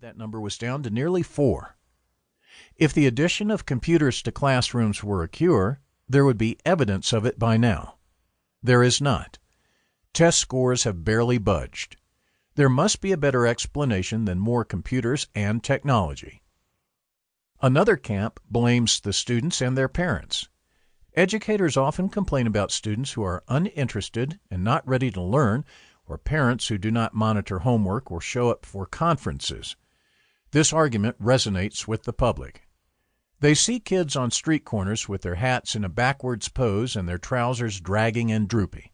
that number was down to nearly 4. If the addition of computers to classrooms were a cure, there would be evidence of it by now. There is not. Test scores have barely budged. There must be a better explanation than more computers and technology. Another camp blames the students and their parents. Educators often complain about students who are uninterested and not ready to learn, or parents who do not monitor homework or show up for conferences. This argument resonates with the public. They see kids on street corners with their hats in a backwards pose and their trousers dragging and droopy.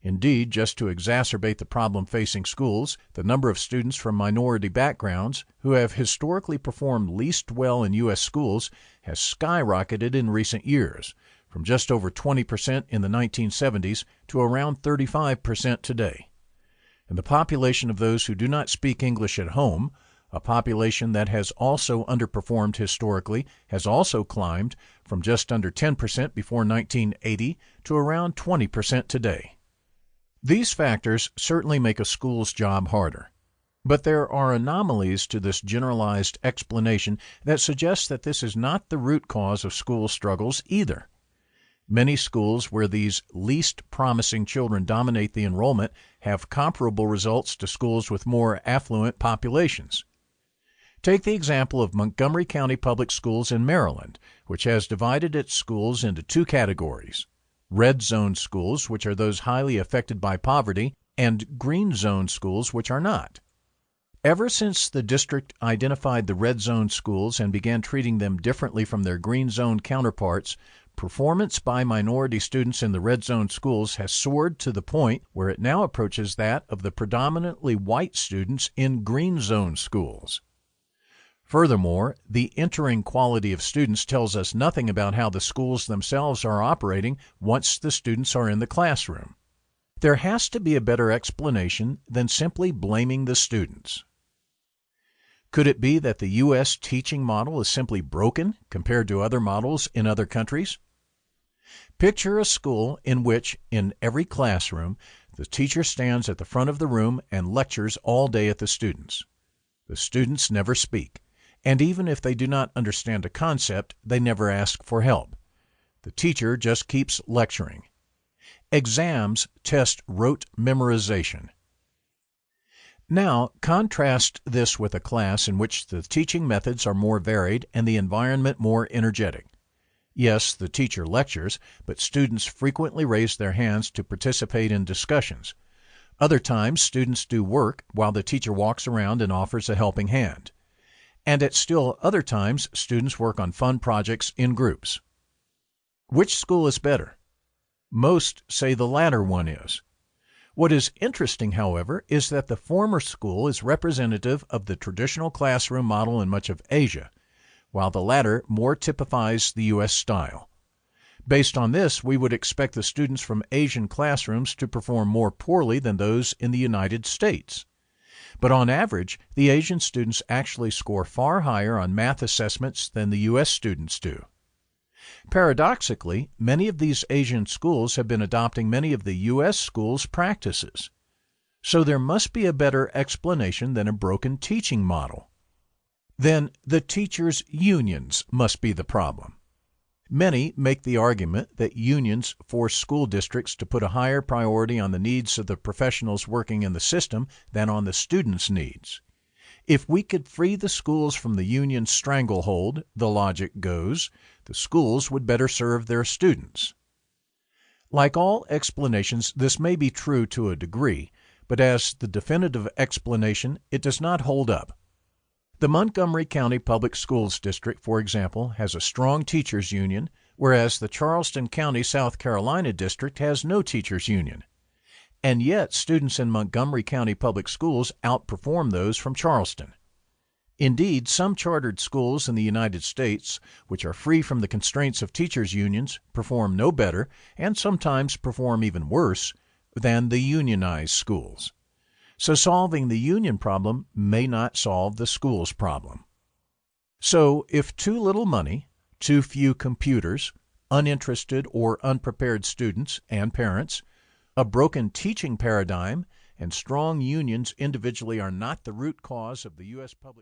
Indeed, just to exacerbate the problem facing schools, the number of students from minority backgrounds who have historically performed least well in U.S. schools has skyrocketed in recent years, from just over 20% in the 1970s to around 35% today. And the population of those who do not speak English at home, a population that has also underperformed historically, has also climbed from just under 10% before 1980 to around 20% today. These factors certainly make a school's job harder. But there are anomalies to this generalized explanation that suggest that this is not the root cause of school struggles either. Many schools where these least promising children dominate the enrollment have comparable results to schools with more affluent populations. Take the example of Montgomery County Public Schools in Maryland, which has divided its schools into 2 categories: red zone schools, which are those highly affected by poverty, and green zone schools, which are not. Ever since the district identified the red zone schools and began treating them differently from their green zone counterparts, performance by minority students in the red zone schools has soared to the point where it now approaches that of the predominantly white students in green zone schools. Furthermore, the entering quality of students tells us nothing about how the schools themselves are operating once the students are in the classroom. There has to be a better explanation than simply blaming the students. Could it be that the U.S. teaching model is simply broken compared to other models in other countries? Picture a school in which, in every classroom, the teacher stands at the front of the room and lectures all day at the students. The students never speak. And even if they do not understand a concept, they never ask for help. The teacher just keeps lecturing. Exams test rote memorization. Now, contrast this with a class in which the teaching methods are more varied and the environment more energetic. Yes, the teacher lectures, but students frequently raise their hands to participate in discussions. Other times, students do work while the teacher walks around and offers a helping hand. And at still other times, students work on fun projects in groups. Which school is better? Most say the latter one is. What is interesting, however, is that the former school is representative of the traditional classroom model in much of Asia, while the latter more typifies the U.S. style. Based on this, we would expect the students from Asian classrooms to perform more poorly than those in the United States. But on average, the Asian students actually score far higher on math assessments than the U.S. students do. Paradoxically, many of these Asian schools have been adopting many of the U.S. schools' practices. So there must be a better explanation than a broken teaching model. Then the teachers' unions must be the problem. Many make the argument that unions force school districts to put a higher priority on the needs of the professionals working in the system than on the students' needs. If we could free the schools from the union stranglehold, the logic goes, the schools would better serve their students. Like all explanations, this may be true to a degree, but as the definitive explanation, it does not hold up. The Montgomery County Public Schools District, for example, has a strong teachers union, whereas the Charleston County, South Carolina district has no teachers union. And yet, students in Montgomery County Public Schools outperform those from Charleston. Indeed, some chartered schools in the United States, which are free from the constraints of teachers unions, perform no better, and sometimes perform even worse, than the unionized schools. So solving the union problem may not solve the school's problem. So if too little money, too few computers, uninterested or unprepared students and parents, a broken teaching paradigm, and strong unions individually are not the root cause of the U.S. public